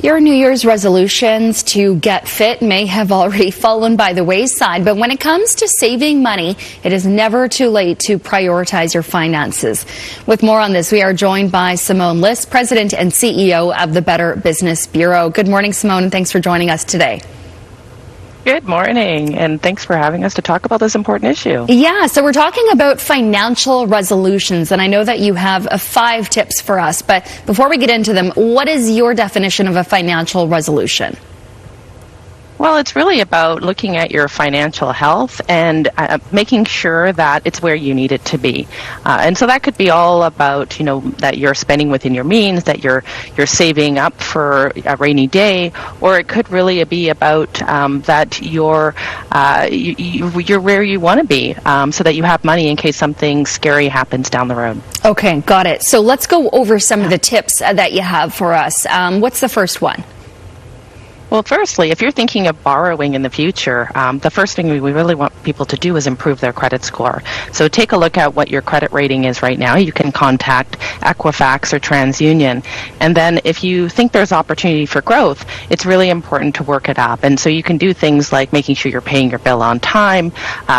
Your New Year's resolutions to get fit may have already fallen by the wayside, but when it comes to saving money, it is never too late to prioritize your finances. With more on this, we are joined by Simone, President and CEO of the Better Business Bureau. Good morning, Simone, and thanks for joining us today. Good morning, and thanks for having us to talk about this important issue. Yeah, so we're talking about financial resolutions, and I know that you have 5 tips for us, but before we get into them, what is your definition of a financial resolution? Well, it's really about looking at your financial health and making sure that it's where you need it to be. And so that could be all about, that you're spending within your means, that you're saving up for a rainy day, or it could really be about that you're where you want to be, so that you have money in case something scary happens down the road. Okay, got it. So let's go over some of the tips that you have for us. What's the first one? Well, firstly, if you're thinking of borrowing in the future, the first thing we really want people to do is improve their credit score. So take a look at what your credit rating is right now. You can contact Equifax or TransUnion. And then if you think there's opportunity for growth, it's really important to work it up. And so you can do things like making sure you're paying your bill on time,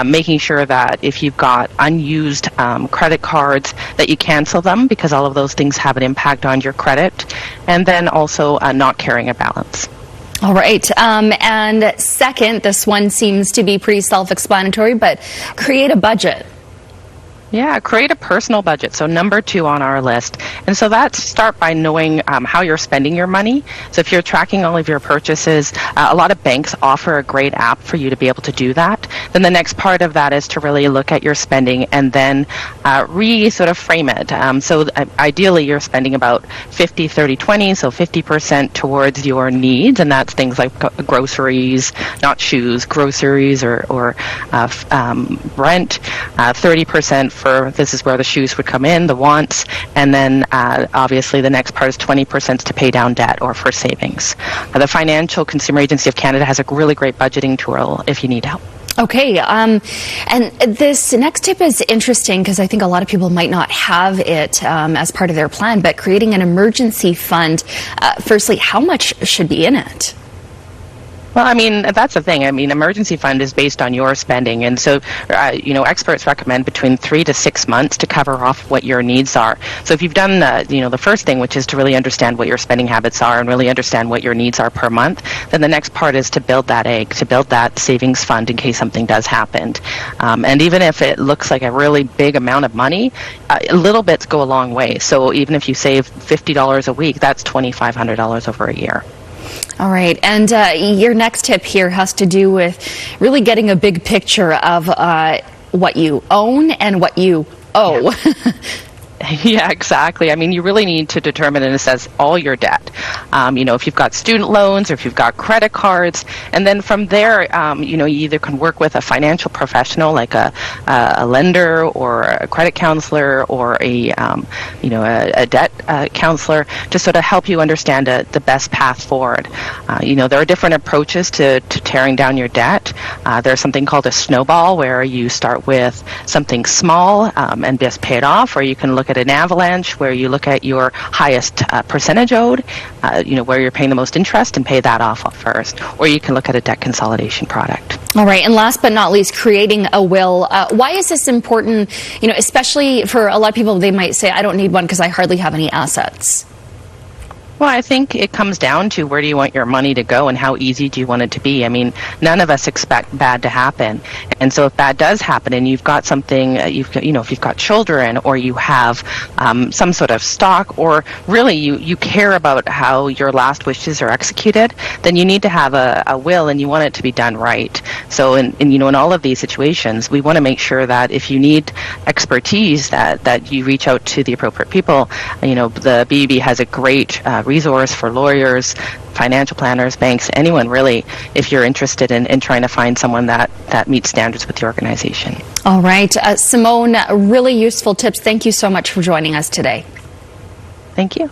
making sure that if you've got unused credit cards, that you cancel them, because all of those things have an impact on your credit. And then also not carrying a balance. All right. And second, this one seems to be pretty self-explanatory, but create a budget. Yeah, create a personal budget. So number 2 on our list. And so that's start by knowing how you're spending your money. So if you're tracking all of your purchases, a lot of banks offer a great app for you to be able to do that. Then the next part of that is to really look at your spending and then sort of frame it. So ideally you're spending about 50, 30, 20, so 50% towards your needs, and that's things like groceries, not shoes, groceries or rent, 30% for this is where the shoes would come in, the wants, and then obviously the next part is 20% to pay down debt or for savings. The Financial Consumer Agency of Canada has a really great budgeting tool if you need help. Okay, and this next tip is interesting because I think a lot of people might not have it as part of their plan, but creating an emergency fund, firstly, how much should be in it? Well, I mean, that's the thing. I mean, emergency fund is based on your spending. And so, experts recommend between 3 to 6 months to cover off what your needs are. So if you've done the first thing, which is to really understand what your spending habits are and really understand what your needs are per month, then the next part is to build that egg, to build that savings fund in case something does happen. And even if it looks like a really big amount of money, little bits go a long way. So even if you save $50 a week, that's $2,500 over a year. All right. And your next tip here has to do with really getting a big picture of what you own and what you owe. Yeah. Yeah, exactly. I mean, you really need to determine and assess all your debt. If you've got student loans or if you've got credit cards, and then from there, you either can work with a financial professional like a lender or a credit counselor or a debt counselor to sort of help you understand the best path forward. There are different approaches to tearing down your debt. There's something called a snowball where you start with something small and just pay it off, or you can look at an avalanche where you look at your highest percentage owed, where you're paying the most interest and pay that off first. Or you can look at a debt consolidation product. All right. And last but not least, creating a will. Why is this important, especially for a lot of people? They might say, I don't need one because I hardly have any assets. Well, I think it comes down to where do you want your money to go and how easy do you want it to be. I mean, none of us expect bad to happen. And so if bad does happen and you've got something, if you've got children or you have some sort of stock, or really you care about how your last wishes are executed, then you need to have a will and you want it to be done right. So in all of these situations, we want to make sure that if you need expertise that you reach out to the appropriate people. The BEB has a great resource for lawyers, financial planners, banks, anyone really, if you're interested in trying to find someone that meets standards with the organization. All right. Simone, really useful tips. Thank you so much for joining us today. Thank you.